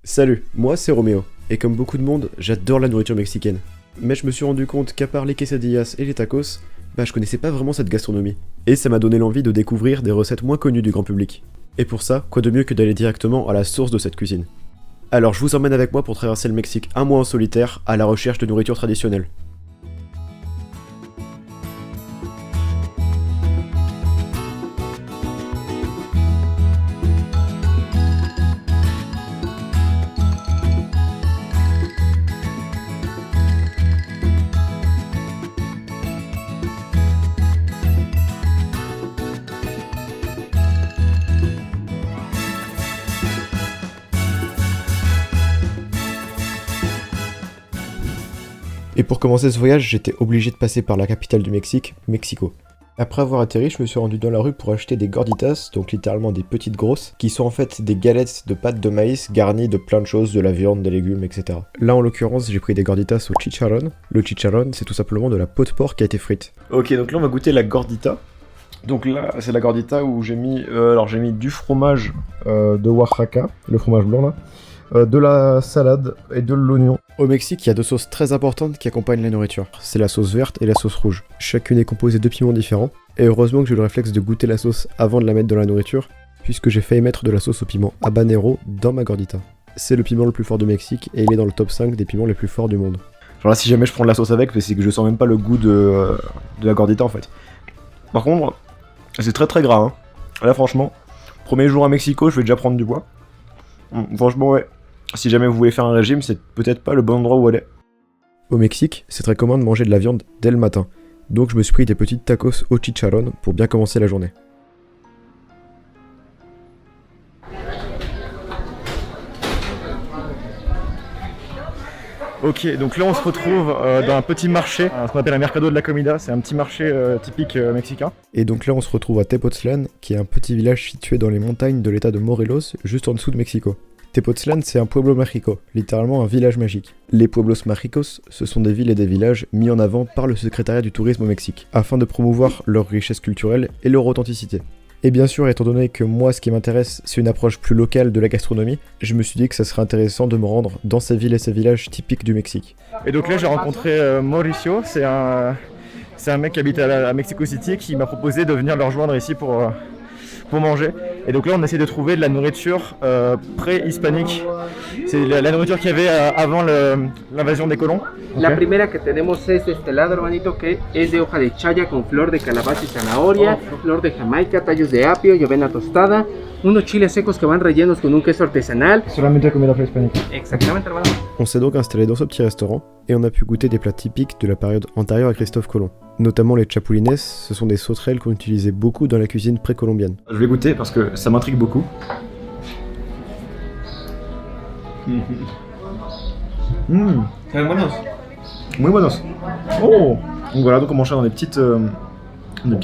Salut, moi c'est Roméo, et comme beaucoup de monde, j'adore la nourriture mexicaine. Mais je me suis rendu compte qu'à part les quesadillas et les tacos, je connaissais pas vraiment cette gastronomie. Et ça m'a donné l'envie de découvrir des recettes moins connues du grand public. Et pour ça, quoi de mieux que d'aller directement à la source de cette cuisine. Alors je vous emmène avec moi pour traverser le Mexique un mois en solitaire à la recherche de nourriture traditionnelle. Et pour commencer ce voyage, j'étais obligé de passer par la capitale du Mexique, Mexico. Après avoir atterri, je me suis rendu dans la rue pour acheter des gorditas, donc littéralement des petites grosses, qui sont en fait des galettes de pâte de maïs garnies de plein de choses, de la viande, des légumes, etc. Là en l'occurrence, j'ai pris des gorditas au chicharrón. Le chicharrón, c'est tout simplement de la peau de porc qui a été frite. Ok, donc là on va goûter la gordita. Donc là, c'est la gordita où j'ai mis, du fromage de Oaxaca, le fromage blanc là, de la salade et de l'oignon. Au Mexique, il y a deux sauces très importantes qui accompagnent la nourriture. C'est la sauce verte et la sauce rouge. Chacune est composée de piments différents. Et heureusement que j'ai eu le réflexe de goûter la sauce avant de la mettre dans la nourriture, puisque j'ai failli mettre de la sauce au piment habanero dans ma gordita. C'est le piment le plus fort du Mexique et il est dans le top 5 des piments les plus forts du monde. Genre là, si jamais je prends de la sauce avec, c'est que je sens même pas le goût de la gordita en fait. Par contre, c'est très très gras. Hein. Là franchement, premier jour à Mexico, je vais déjà prendre du poids. Franchement ouais. Si jamais vous voulez faire un régime, c'est peut-être pas le bon endroit où aller. Au Mexique, c'est très commun de manger de la viande dès le matin. Donc je me suis pris des petites tacos au chicharrón pour bien commencer la journée. Ok, donc là on se retrouve dans un petit marché, ce qu'on appelle un mercado de la comida, c'est un petit marché typique mexicain. Et donc là on se retrouve à Tepoztlán, qui est un petit village situé dans les montagnes de l'état de Morelos, juste en dessous de Mexico. Tepoztlán, c'est un pueblo mágico, littéralement un village magique. Les pueblos mágicos, ce sont des villes et des villages mis en avant par le secrétariat du tourisme au Mexique, afin de promouvoir leur richesse culturelle et leur authenticité. Et bien sûr, étant donné que moi, ce qui m'intéresse, c'est une approche plus locale de la gastronomie, je me suis dit que ça serait intéressant de me rendre dans ces villes et ces villages typiques du Mexique. Et donc là, j'ai rencontré Mauricio, c'est un mec qui habite à Mexico City, qui m'a proposé de venir le rejoindre ici pour manger. Et donc là on essaie de trouver de la nourriture pré-hispanique. C'est la nourriture qu'il y avait avant l'invasion des colons. Okay. La primera que tenemos es de este lado, hermanito, que es de hoja de chaya con flor de calabaza y zanahoria, flor de jamaica, tallos de apio y avena tostada, unos chiles secos que van rellenos con un queso artesanal. Solamente comida pré-hispanique. Exactamente, hermano. On s'est donc installé dans ce petit restaurant et on a pu goûter des plats typiques de la période antérieure à Christophe Colomb. Notamment les chapulines, ce sont des sauterelles qu'on utilisait beaucoup dans la cuisine précolombienne. Je vais goûter parce que ça m'intrigue beaucoup. Très buenos. Muy buenos. Oh. Donc voilà, donc on mange ça dans des petites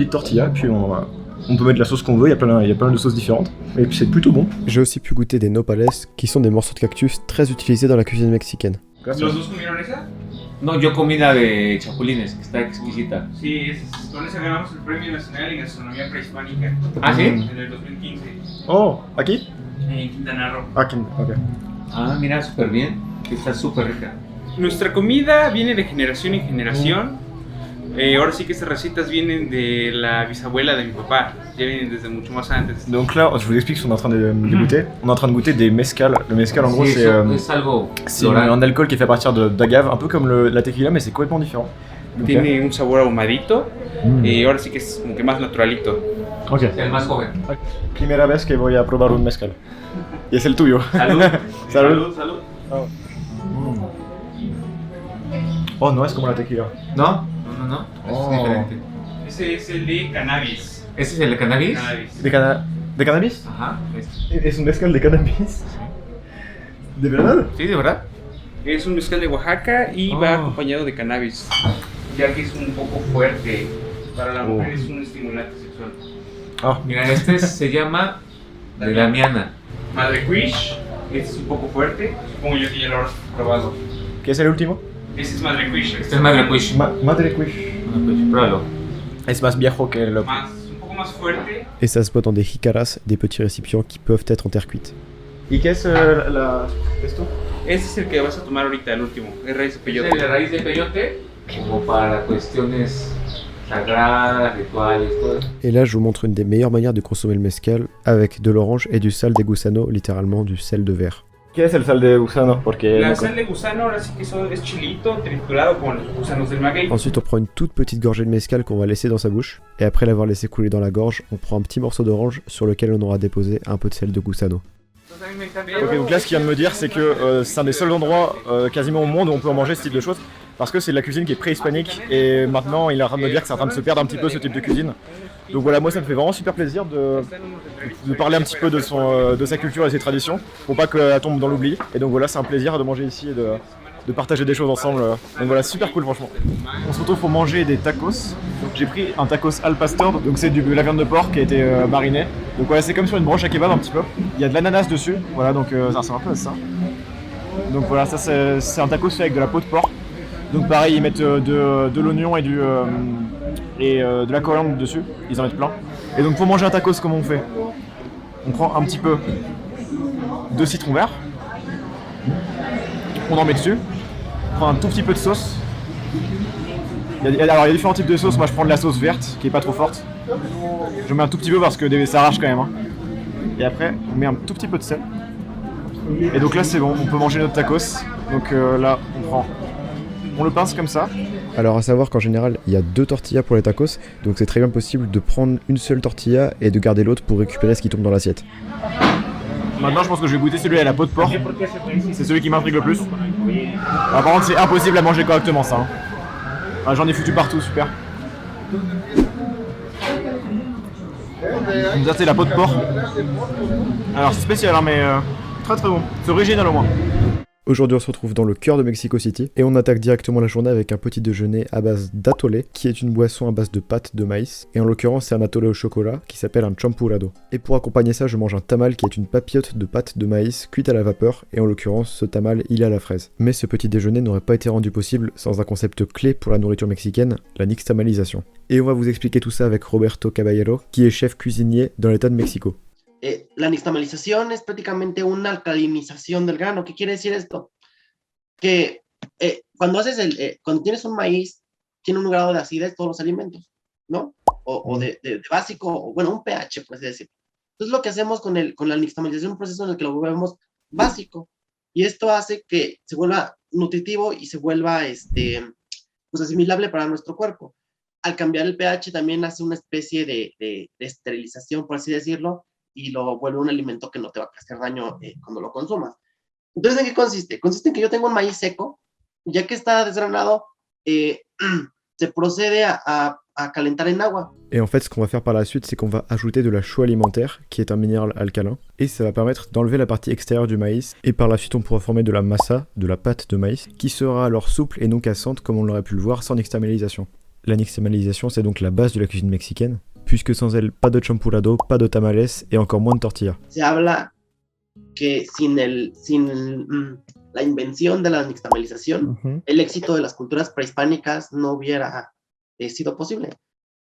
tortillas, puis on peut mettre la sauce qu'on veut, il y a plein de sauces différentes, et puis c'est plutôt bon. J'ai aussi pu goûter des nopales, qui sont des morceaux de cactus très utilisés dans la cuisine mexicaine. ¿Los dos comieron esa? No, yo comí la de chapulines, que está exquisita. Sí, con esa ganamos el Premio Nacional en Gastronomía Prehispánica. ¿Ah, sí? En el 2015. Oh, aquí? En Quintana Roo. Aquí, ok. Ah, mira, súper bien, que está súper rica. Nuestra comida viene de generación en generación. Ahora sí que estas recetas vienen de la bisabuela de mi papá, ya vienen desde mucho más antes. Donc là, je vous explique ce qu'on est en train de goûter. On est en train de goûter des mezcal. Le mezcal, en gros, Sí, c'est un alcool qui est fait à partir d'agave, un peu comme la tequila, mais c'est complètement différent. Tiene un sabor ahumadito y ahora sí que es como que más naturalito. Ok. el más joven. Primera vez que voy a probar un mezcal. Y es el tuyo. Salud. Salud. Salud. Oh. Oh, no es como la tequila. ¿No? No, Oh. es diferente. Ese es el de cannabis. ¿Ese es el de cannabis? Cannabis. ¿De cannabis? Ajá. ¿Es un mezcal de cannabis? ¿De verdad? Sí, de verdad. Es un mezcal de Oaxaca y va acompañado de cannabis, ya que es un poco fuerte. Para la mujer es un estimulante sexual. Ah, Mira, este se llama de Damiana. Madre Quiche, este es un poco fuerte. Supongo yo que ya lo habrás probado. ¿qué es el último? Este es Madre Quiche. Este es Madre Quiche. Madre Quiche. Pruébalo. Es más viejo que el Un poco más fuerte. Et ça se boit dans des jicaras, des petits récipients qui peuvent être en terre cuite. ¿Y qué es esto? Ese es el que vas a tomar ahorita, el último. Es raíz de peyote. De raíz de peyote, como para cuestiones sagradas, rituales, todo eso. Et là, je vous montre une des meilleures manières de consommer le mezcal avec de l'orange et du sal de gusano, littéralement du sel de verre. ¿Qué es el sal de gusano? Porque La sal de gusano ahora sí que es chilito triturado con los gusanos del maguey. Ensuite, on prend une toute petite gorgée de mezcal qu'on va laisser dans sa bouche, et après l'avoir laissé couler dans la gorge, on prend un petit morceau d'orange sur lequel on aura déposé un peu de sel de gusano. Ok, donc là ce qu'il vient de me dire c'est que c'est un des seuls endroits quasiment au monde où on peut en manger ce type de choses parce que c'est de la cuisine qui est préhispanique et maintenant il est en train de me dire que c'est en train de se perdre un petit peu ce type de cuisine. Donc voilà, moi ça me fait vraiment super plaisir de parler un petit peu de sa culture et de ses traditions pour pas qu'elle tombe dans l'oubli. Et donc voilà, c'est un plaisir de manger ici et de partager des choses ensemble. Donc voilà, super cool franchement. On se retrouve pour manger des tacos. Donc j'ai pris un tacos al pastor, donc c'est de la viande de porc qui a été marinée. Donc voilà, c'est comme sur une broche à kebab un petit peu. Il y a de l'ananas dessus, voilà, donc ça ressemble un peu à ça. Donc voilà, ça c'est un tacos fait avec de la peau de porc. Donc pareil, ils mettent de l'oignon et de la coriandre dessus, ils en mettent plein. Et donc pour manger un tacos, comment on fait? On prend un petit peu de citron vert, on en met dessus, on prend un tout petit peu de sauce. Il y a différents types de sauces, moi je prends de la sauce verte qui est pas trop forte. Je mets un tout petit peu parce que ça arrache quand même. Hein. Et après on met un tout petit peu de sel. Et donc là c'est bon, on peut manger notre tacos. Donc là on le pince comme ça. Alors à savoir qu'en général, il y a 2 tortillas pour les tacos, donc c'est très bien possible de prendre une seule tortilla et de garder l'autre pour récupérer ce qui tombe dans l'assiette. Maintenant je pense que je vais goûter celui à la peau de porc. C'est celui qui m'intrigue le plus. Alors, par contre c'est impossible à manger correctement ça. Hein. Ah, j'en ai foutu partout, super. Donc ça c'est la peau de porc. Alors c'est spécial hein, mais très très bon. C'est original au moins. Aujourd'hui, on se retrouve dans le cœur de Mexico City et on attaque directement la journée avec un petit déjeuner à base d'atolé, qui est une boisson à base de pâte de maïs. Et en l'occurrence, c'est un atolé au chocolat qui s'appelle un champurrado. Et pour accompagner ça, je mange un tamal qui est une papillote de pâte de maïs cuite à la vapeur. Et en l'occurrence, ce tamal, il est à la fraise. Mais ce petit déjeuner n'aurait pas été rendu possible sans un concept clé pour la nourriture mexicaine, la nixtamalisation. Et on va vous expliquer tout ça avec Roberto Caballero, qui est chef cuisinier dans l'état de Mexico. La nixtamalización es prácticamente una alcalinización del grano. ¿Qué quiere decir esto? Que cuando tienes un maíz, tiene un grado de acidez todos los alimentos, ¿no? O de básico, o bueno, un pH, por así decirlo. Entonces lo que hacemos con la nixtamalización es un proceso en el que lo volvemos básico. Y esto hace que se vuelva nutritivo y se vuelva pues asimilable para nuestro cuerpo. Al cambiar el pH también hace una especie de esterilización, por así decirlo, y lo vuelve un alimento que no te va a hacer daño cuando lo consumas. Entonces, ¿en qué consiste? Consiste en que yo tengo un maíz seco, ya que está desgranado, se procede a calentar en agua. Et en fait, ce qu'on va faire par la suite, c'est qu'on va ajouter de la chaux alimentaire, qui est un minéral alcalin, et ça va permettre d'enlever la partie extérieure du maïs, et par la suite, on pourra former de la masa, de la pâte de maïs, qui sera alors souple et non cassante, comme on l'aurait pu le voir sans nixtamalisation. La nixtamalisation, c'est donc la base de la cuisine mexicaine, puisque sans elle, pas de champurrado, pas de tamales et encore moins de tortillas. Se habla que sin la invención de la nixtamalización, el éxito de las culturas prehispánicas no hubiera sido posible,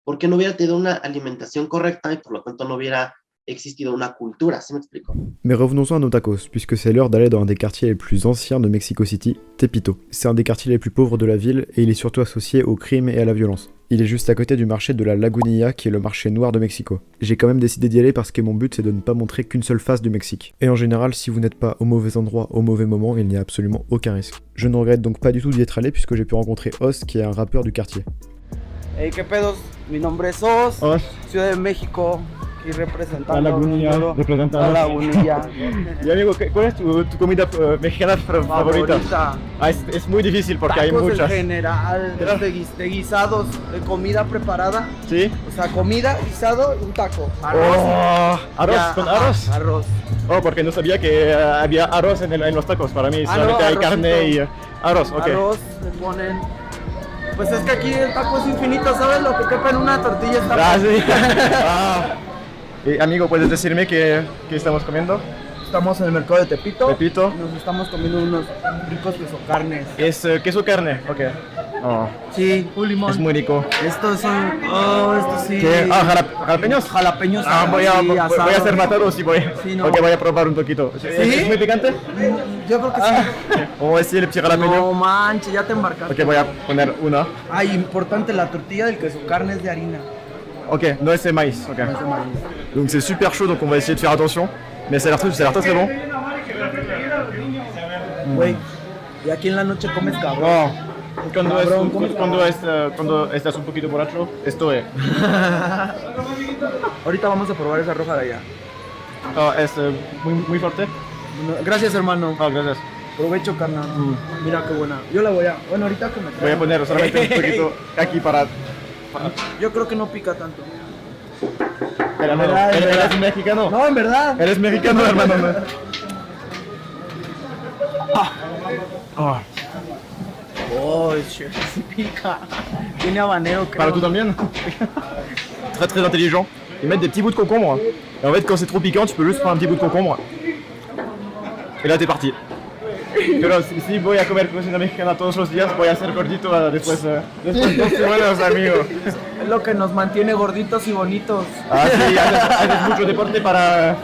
porque no hubiera tenido una alimentación correcta y por lo tanto no hubiera existido una cultura, ¿sí me explico? Mais revenons-en à nos tacos, puisque c'est l'heure d'aller dans un des quartiers les plus anciens de Mexico City, Tepito. C'est un des quartiers les plus pauvres de la ville et il est surtout associé au crime et à la violence. Il est juste à côté du marché de la Lagunilla, qui est le marché noir de Mexico. J'ai quand même décidé d'y aller parce que mon but c'est de ne pas montrer qu'une seule face du Mexique. Et en général, si vous n'êtes pas au mauvais endroit au mauvais moment, il n'y a absolument aucun risque. Je ne regrette donc pas du tout d'y être allé puisque j'ai pu rencontrer Os, qui est un rappeur du quartier. Hey, ¿qué pedos? Mi nombre es Os, Ciudad de México. Y representando a la Lagunilla. Y amigo, ¿cuál es tu comida mexicana favorita? Es muy difícil porque tacos hay muchas. En general, de guisados, de comida preparada. Sí. O sea, comida, guisado y un taco. Arroz. ¿Arroz? Ya, ¿Con arroz? Arroz. Oh, porque no sabía que había arroz en los tacos. Para mí solamente no, hay carne y arroz, ok. Arroz, le ponen... Pues es que aquí el taco es infinito, ¿sabes? Lo que quepa en una tortilla está... Sí. Amigo, ¿puedes decirme qué estamos comiendo? Estamos en el mercado de Tepito. Tepito. Nos estamos comiendo unos ricos quesocarnes. Es queso carne, ok. Oh, Sí, un limón. es muy rico. Estos son. Oh, estos sí. ¿Qué? Ah, jalapeños. Jalapeños. Voy a asados. ser matado si voy. Sí, no. Ok, voy a probar un poquito. ¿Es muy picante? Yo creo que sí. Vamos a decir el petit jalapeño. No manches, ya te embarcaste. Ok, voy a poner una. Ay, importante, la tortilla del quesocarne es de harina. Ok, no es de maïs. Ok. Donc c'est super chaud, donc on va essayer de faire attention. Mais ça a l'air très bon. Güey, y aquí en la noche comes cabrón. No. Cuando estás un poquito borracho, esto es. Ahorita vamos a probar esa roja de allá. Es muy fuerte. No, gracias, hermano. Gracias. Provecho, carnal. Mira qué buena. Yo la voy a. Bueno, ahorita que me Voy a poner solamente un poquito aquí para. Yo creo que no pica tanto. Hermano, ¿eres mexicano? No, en verdad. Eres mexicano, hermano. Oh, shit, sí pica. Tiene habanero, creo. Para tú también. Très intelligent. Ils mettent des petits bouts de concombre. Et en fait, quand c'est trop piquant, tu peux juste prendre un petit bout de concombre. Et là, t'es parti. Pero si voy a comer cocina mexicana todos los días, voy a ser gordito después de 2 semanas, amigo. Es lo que nos mantiene gorditos y bonitos. Ah, sí, haces mucho deporte para.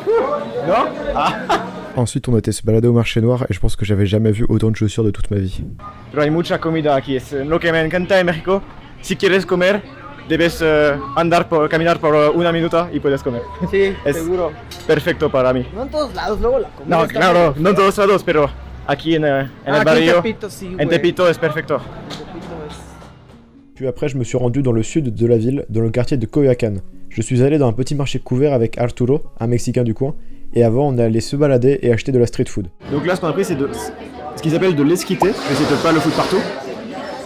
¿No? Ensuite, on était se balader au marché noir et je pense que j'avais jamais vu autant de chaussures de toute ma vie. Pero hay mucha comida aquí. Es lo que me encanta en México. Si quieres comer, debes caminar por una minuta y puedes comer. Sí, Es seguro. Perfecto para mí. No en todos lados, luego la comida. No, está claro, bien. no en todos lados, pero aquí en el Aquí barrio. en Tepito, sí, En güey. Tepito es perfecto. Tepito es. Puis après, je me suis rendu dans le sud de la ville, dans le quartier de Coyoacán. Je suis allé dans un petit marché couvert avec Arturo, un Mexicain du coin, et avant on allait se balader et acheter de la street food. Donc là, ce qu'on a pris, c'est ce qu'ils appellent de l'esquité, mais c'est peut-être pas le foot partout.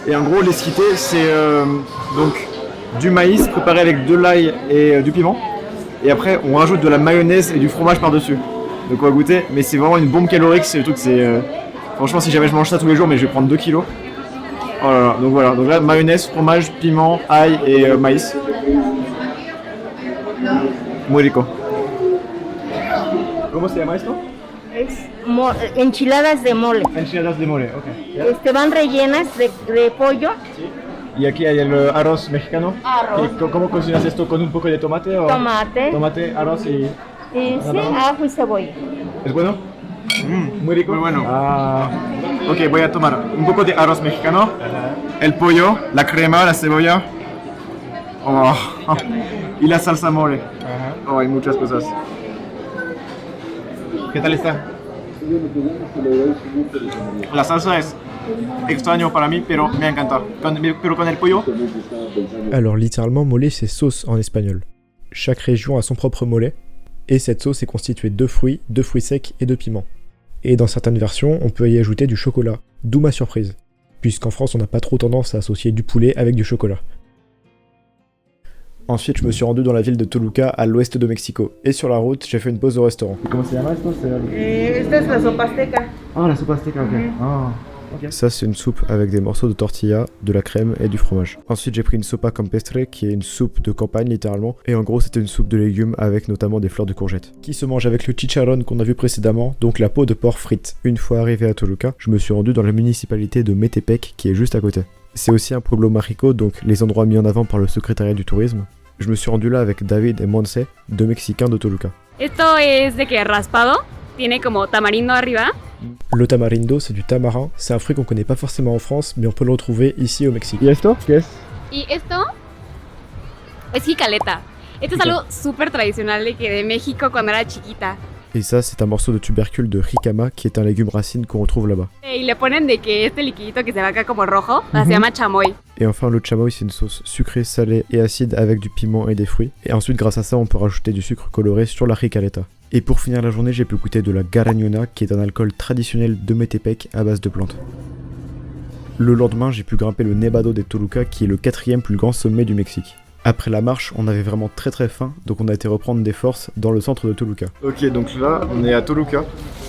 Et en gros, l'esquité, c'est donc du maïs préparé avec de l'ail et du piment. Et après, on rajoute de la mayonnaise et du fromage par-dessus. Donc on va goûter, mais c'est vraiment une bombe calorique. C'est le truc, c'est franchement, si jamais je mange ça tous les jours, mais je vais prendre 2 kilos. Oh là là, donc voilà. Donc là, mayonnaise, fromage, piment, ail et maïs. Muy rico. ¿Cómo se llama esto? Es enchiladas de mole. Enchiladas de mole, ok. Van rellenas de pollo, Y aquí hay el arroz mexicano. Arroz. ¿Cómo cocinas esto? ¿Con un poco de tomate? O tomate, Tomate, arroz y... y sí, ajo y cebolla. ¿Es bueno? Muy rico. Muy bueno. Ok, voy a tomar un poco de arroz mexicano, el pollo, la crema, la cebolla y la salsa mole. Oh, hay muchas cosas. ¿Qué tal está? La salsa es extraño para mí, pero me encanta. Pero con el pollo. Alors littéralement, mole c'est sauce en espagnol. Chaque région a son propre mollet, et cette sauce est constituée de fruits secs et de piments. Et dans certaines versions, on peut y ajouter du chocolat, d'où ma surprise, puisqu'en France on n'a pas trop tendance à associer du poulet avec du chocolat. Ensuite, je me suis rendu dans la ville de Toluca, à l'ouest de Mexico, et sur la route, j'ai fait une pause au restaurant. Comment se llama esto? Esta es la sopa azteca. Ah, la soupe azteca, ok. Ça, c'est une soupe avec des morceaux de tortilla, de la crème et du fromage. Ensuite, j'ai pris une sopa campestre, qui est une soupe de campagne littéralement, et en gros, c'était une soupe de légumes avec notamment des fleurs de courgettes, qui se mange avec le chicharrón qu'on a vu précédemment, donc la peau de porc frite. Une fois arrivé à Toluca, je me suis rendu dans la municipalité de Metepec, qui est juste à côté. C'est aussi un pueblo mágico, donc les endroits mis en avant par le secrétariat du tourisme. Je me suis rendu là avec David et Monse, 2 Mexicains de Toluca. Esto es de que raspado, tiene como tamarindo arriba. Le tamarindo, c'est du tamarin, c'est un fruit qu'on connaît pas forcément en France, mais on peut le retrouver ici au Mexique. ¿Y esto? ¿Qué es? Y esto es jicaleta. Esto es algo súper tradicional de México cuando era chiquita. Et ça, c'est un morceau de tubercule de jicama, qui est un légume racine qu'on retrouve là-bas. Y le ponen de que este liquidito que se ve acá como rojo, se llama chamoy. Et enfin, le chamoy, c'est une sauce sucrée, salée et acide avec du piment et des fruits. Et ensuite, grâce à ça, on peut rajouter du sucre coloré sur la jicaleta. Et pour finir la journée, j'ai pu goûter de la garañona, qui est un alcool traditionnel de Metepec à base de plantes. Le lendemain, j'ai pu grimper le Nevado de Toluca, qui est le 4e plus grand sommet du Mexique. Après la marche, on avait vraiment très faim, donc on a été reprendre des forces dans le centre de Toluca. Ok, donc là, on est à Toluca,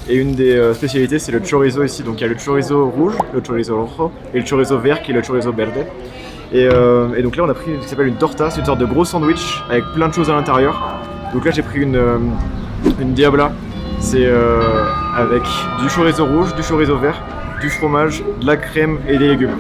et une des spécialités, c'est le chorizo ici. Donc il y a le chorizo rouge, le chorizo rojo, et le chorizo vert, qui est le chorizo verde. Et donc là, on a pris ce qui s'appelle une torta, c'est une sorte de gros sandwich avec plein de choses à l'intérieur. Donc là, j'ai pris une diabla C'est avec du chorizo rouge, du chorizo vert, du fromage, de la crème et des légumes.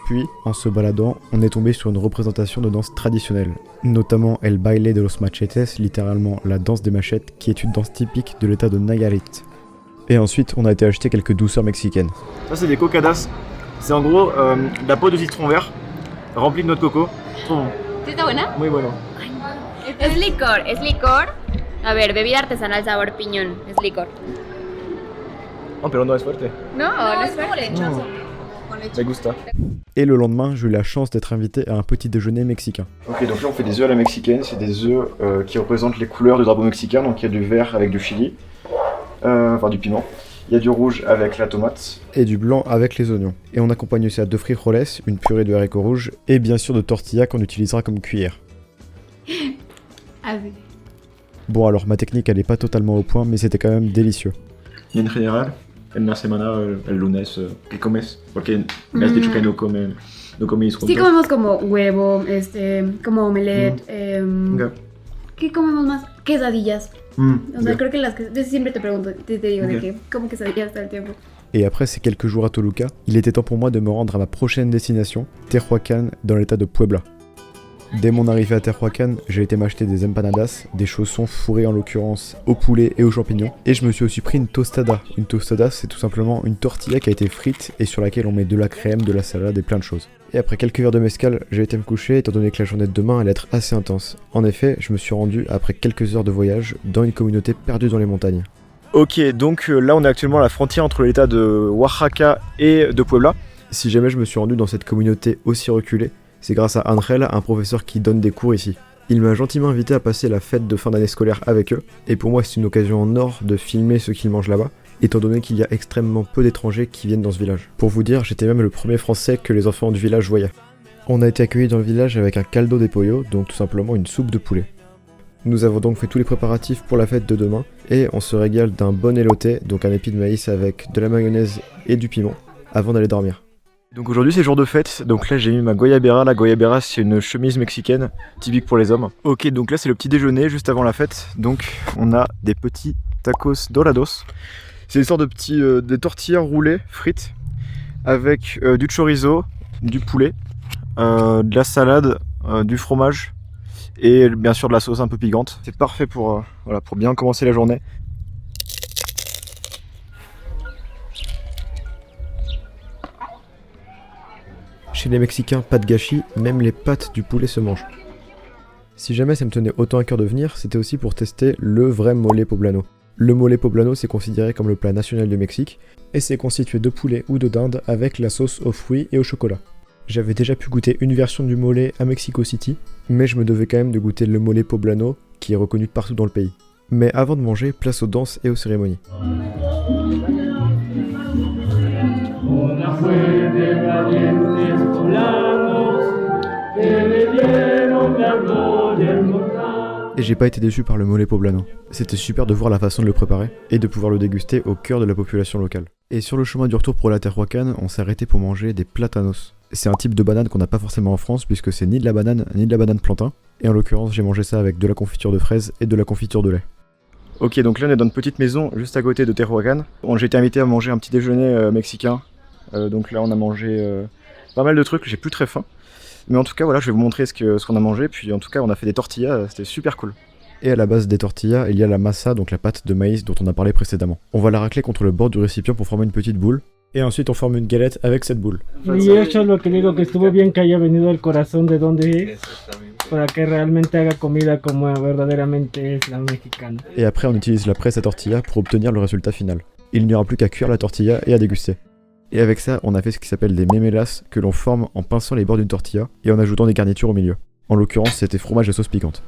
Puis, en se baladant, on est tombé sur une représentation de danse traditionnelle, notamment El Baile de los Machetes, littéralement la danse des machettes, qui est une danse typique de l'état de Nayarit. Et ensuite, on a été acheter quelques douceurs mexicaines. Ça, c'est des cocadas. C'est en gros de la peau de citron vert remplie de noix de coco. Trop bon. ¿Sí está buena? Muy bueno. Es licor, es licor. A ver, bebida artesanal sabor piñón, es licor. Oh, pero no es fuerte. No, no es fuerte. Me gusta. Et le lendemain, j'ai eu la chance d'être invité à un petit déjeuner mexicain. Ok, donc là on fait des œufs à la mexicaine. C'est des œufs qui représentent les couleurs du drapeau mexicain. Donc il y a du vert avec du chili, enfin du piment. Il y a du rouge avec la tomate. Et du blanc avec les oignons. Et on accompagne ça de frijoles, une purée de haricots rouges et bien sûr de tortillas qu'on utilisera comme cuillère. Ah oui. Bon alors, ma technique elle est pas totalement au point, mais c'était quand même délicieux. Y en general, en la semana, el lunes, ¿qué comes? Porque me has dicho que no coméis juntos. Sí comemos como huevo, como omelette, Ok. ¿qué comemos más? Quesadillas. O sea, Ok. creo que siempre te pregunto, te digo de Ok. que como quesadillas todo el tiempo. Et après ces quelques jours à Toluca, il était temps pour moi de me rendre à ma prochaine destination, Tehuacan, dans l'état de Puebla. Dès mon arrivée à Tehuacan, j'ai été m'acheter des empanadas, des chaussons fourrés en l'occurrence au poulet et aux champignons, et je me suis aussi pris une tostada. Une tostada, c'est tout simplement une tortilla qui a été frite et sur laquelle on met de la crème, de la salade et plein de choses. Et après quelques verres de mezcal, j'ai été me coucher étant donné que la journée de demain allait être assez intense. En effet, je me suis rendu après quelques heures de voyage dans une communauté perdue dans les montagnes. Ok, donc là on est actuellement à la frontière entre l'état de Oaxaca et de Puebla. Si jamais je me suis rendu dans cette communauté aussi reculée, c'est grâce à Angel, un professeur qui donne des cours ici. Il m'a gentiment invité à passer la fête de fin d'année scolaire avec eux, et pour moi c'est une occasion en or de filmer ce qu'ils mangent là-bas, étant donné qu'il y a extrêmement peu d'étrangers qui viennent dans ce village. Pour vous dire, j'étais même le premier français que les enfants du village voyaient. On a été accueillis dans le village avec un caldo de pollo, donc tout simplement une soupe de poulet. Nous avons donc fait tous les préparatifs pour la fête de demain, et on se régale d'un bon éloté, donc un épi de maïs avec de la mayonnaise et du piment, avant d'aller dormir. Donc aujourd'hui c'est jour de fête, donc là j'ai mis ma guayabera. La guayabera c'est une chemise mexicaine typique pour les hommes. Ok, donc là c'est le petit déjeuner juste avant la fête, donc on a des petits tacos dorados. C'est une sorte de petits des tortillas roulées, frites, avec du chorizo, du poulet, de la salade, du fromage et bien sûr de la sauce un peu piquante. C'est parfait pour, voilà, pour bien commencer la journée. Chez les Mexicains, pas de gâchis, même les pâtes du poulet se mangent. Si jamais ça me tenait autant à cœur de venir, c'était aussi pour tester le vrai mole poblano. Le mole poblano, c'est considéré comme le plat national du Mexique, et c'est constitué de poulet ou de dinde avec la sauce aux fruits et au chocolat. J'avais déjà pu goûter une version du mole à Mexico City, mais je me devais quand même de goûter le mole poblano, qui est reconnu partout dans le pays. Mais avant de manger, place aux danses et aux cérémonies. Et j'ai pas été déçu par le mole poblano. C'était super de voir la façon de le préparer et de pouvoir le déguster au cœur de la population locale. Et sur le chemin du retour pour la Tehuacan, on s'est arrêté pour manger des platanos. C'est un type de banane qu'on n'a pas forcément en France puisque c'est ni de la banane ni de la banane plantain. Et en l'occurrence, j'ai mangé ça avec de la confiture de fraises et de la confiture de lait. Ok, donc là on est dans une petite maison juste à côté de Tehuacan. J'ai été invité à manger un petit déjeuner mexicain. Donc là on a mangé pas mal de trucs, j'ai plus très faim. Mais en tout cas voilà, je vais vous montrer ce qu'on a mangé. Puis en tout cas on a fait des tortillas, c'était super cool. Et à la base des tortillas, il y a la masa, donc la pâte de maïs dont on a parlé précédemment. On va la racler contre le bord du récipient pour former une petite boule. Et ensuite on forme une galette avec cette boule. Y hecho lo que digo que estuvo bien que haya venido al corazón de donde es, para que realmente haga comida como verdaderamente es la mexicana. Et après on utilise la presse à tortilla pour obtenir le résultat final. Il n'y aura plus qu'à cuire la tortilla et à déguster. Et avec ça, on a fait ce qui s'appelle des memelas que l'on forme en pinçant les bords d'une tortilla et en ajoutant des garnitures au milieu. En l'occurrence, c'était fromage et sauce piquante.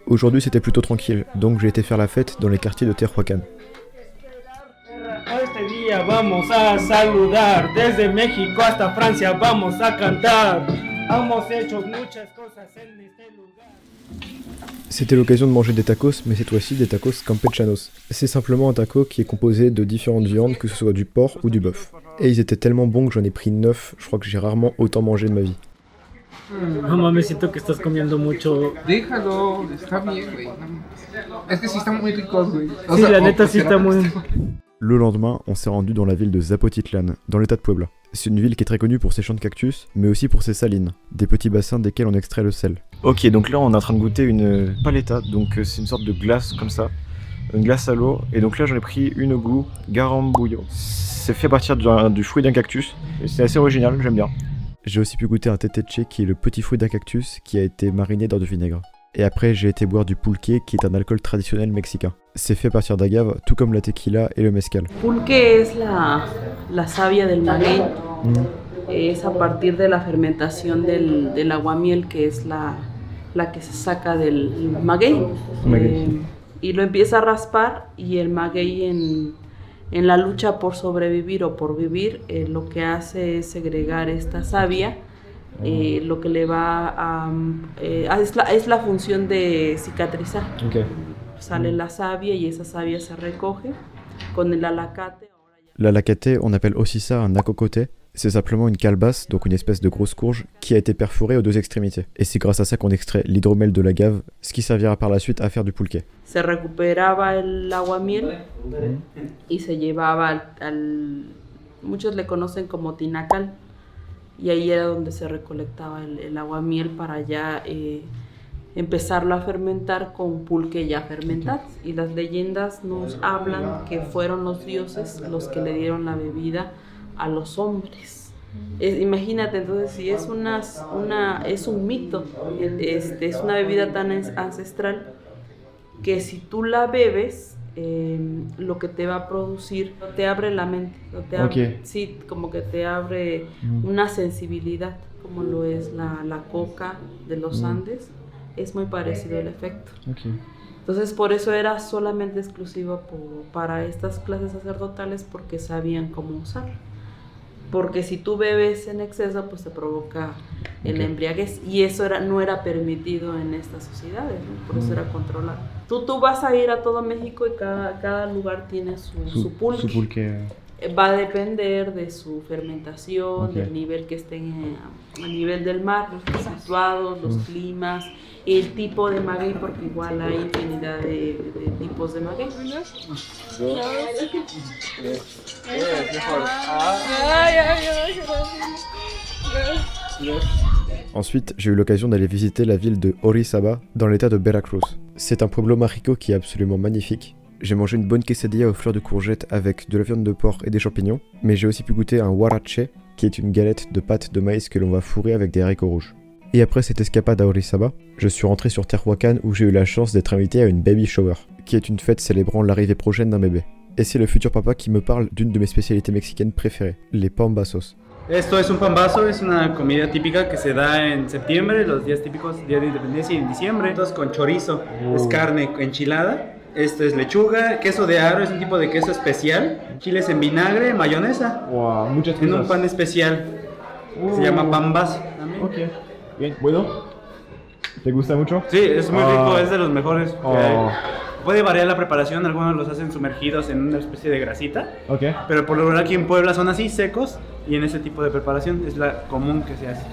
Aujourd'hui, c'était plutôt tranquille, donc j'ai été faire la fête dans les quartiers de Tehuacan. Este día vamos a saludar, desde México hasta Francia vamos a cantar. Hemos hecho muchas cosas en este lugar. C'était l'occasion de manger des tacos, mais cette fois-ci des tacos campechanos. C'est simplement un taco qui est composé de différentes viandes, que ce soit du porc ou du bœuf. Et ils étaient tellement bons que j'en ai pris 9, je crois que j'ai rarement autant mangé de ma vie. Mamá, me siento que estás comiendo mucho. Déjalo, está bien, güey. Es que sí están muy ricos, güey. Sí, la neta sí está muy... Le lendemain, on s'est rendu dans la ville de Zapotitlán, dans l'état de Puebla. C'est une ville qui est très connue pour ses champs de cactus, mais aussi pour ses salines, des petits bassins desquels on extrait le sel. Ok, donc là on est en train de goûter une paleta, donc c'est une sorte de glace comme ça, une glace à l'eau, et donc là j'en ai pris une au goût garambouillo. C'est fait à partir du fruit d'un cactus, et c'est assez original, j'aime bien. J'ai aussi pu goûter un teteche qui est le petit fruit d'un cactus qui a été mariné dans du vinaigre. Et après j'ai été boire du pulque qui est un alcool traditionnel mexicain. C'est fait à partir d'agave, tout comme la tequila et le mezcal. Pulque es la savia del maguey. Es a partir de la fermentación del aguamiel, que es la que se saca del maguey. Y lo empieza a raspar, y el maguey en la lucha por sobrevivir o por vivir, lo que hace es segregar esta savia. Lo que le va a... es la función de cicatrizar. Okay. Sale la savia y esa savia se recoge con el alacate. L'alacate, on appelle aussi ça un acocote. C'est simplement une calebasse, donc une espèce de grosse courge, qui a été perforée aux deux extrémités. Et c'est grâce à ça qu'on extrait l'hydromel de l'agave, ce qui servira par la suite à faire du pulque. Se recuperaba el aguamiel y se llevaba muchos le conocen como tinacal. Y ahí era donde se recolectaba el aguamiel para ya empezarlo a fermentar con pulque ya fermentado. Y las leyendas nos hablan que fueron los dioses los que le dieron la bebida a los hombres. Imagínate, entonces, si es es un mito, es una bebida tan ancestral que si tú la bebes, lo que te va a producir, te abre la mente, sí, como que te abre una sensibilidad, como lo es la coca de los Andes, es muy parecido el efecto. Entonces por eso era solamente exclusiva para estas clases sacerdotales, porque sabían cómo usarlo. Porque si tú bebes en exceso, pues te provoca el embriaguez, y eso no era permitido en estas sociedades, ¿no? Por eso era controlado. Tú vas a ir a todo México y cada lugar tiene su pulque. Su pulque. Va a depender de su fermentación, del nivel que estén a nivel del mar, los situados, los climas, el tipo de maguey, porque igual hay infinidad de tipos de maguey. Ensuite, j'ai eu l'occasion d'aller visiter la ville de Orizaba, dans l'état de Veracruz. C'est un pueblo mágico qui est absolument magnifique. J'ai mangé une bonne quesadilla aux fleurs de courgette avec de la viande de porc et des champignons, mais j'ai aussi pu goûter un huarache, qui est une galette de pâte de maïs que l'on va fourrer avec des haricots rouges. Et après cette escapade à Orizaba, je suis rentré sur Tehuacán où j'ai eu la chance d'être invité à une baby shower, qui est une fête célébrant l'arrivée prochaine d'un bébé. Et c'est le futur papa qui me parle d'une de mes spécialités mexicaines préférées, les pambazos. Esto es un pambazo, es una comida típica que se da en septiembre, los días típicos, Día de Independencia, y en diciembre. Entonces con chorizo, es carne enchilada. Esto es lechuga, queso de aro, es un tipo de queso especial, chiles en vinagre, mayonesa, muchas cosas. En un pan especial, se llama pambazo también. Ok, bien, bueno. ¿Te gusta mucho? Sí, es muy rico, es de los mejores que hay. Puede variar la preparación, algunos los hacen sumergidos en una especie de grasita, pero por lo general aquí en Puebla son así, secos, y en ese tipo de preparación es la común que se hace.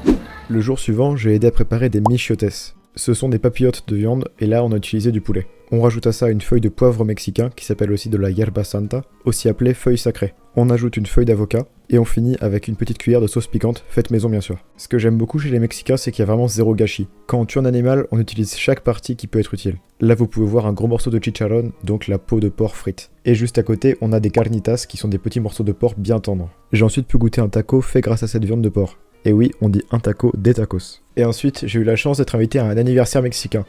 Le jour suivant, j'ai aidé à préparer des michiotes. Ce sont des papillotes de viande, et là on a utilisé du poulet. On rajoute à ça une feuille de poivre mexicain qui s'appelle aussi de la hierba santa, aussi appelée feuille sacrée. On ajoute une feuille d'avocat et on finit avec une petite cuillère de sauce piquante, faite maison bien sûr. Ce que j'aime beaucoup chez les Mexicains, c'est qu'il y a vraiment zéro gâchis. Quand on tue un animal, on utilise chaque partie qui peut être utile. Là vous pouvez voir un gros morceau de chicharrón, donc la peau de porc frite. Et juste à côté, on a des carnitas qui sont des petits morceaux de porc bien tendres. J'ai ensuite pu goûter un taco fait grâce à cette viande de porc. Et oui, on dit un taco des tacos. Et ensuite, j'ai eu la chance d'être invité à un anniversaire mexicain.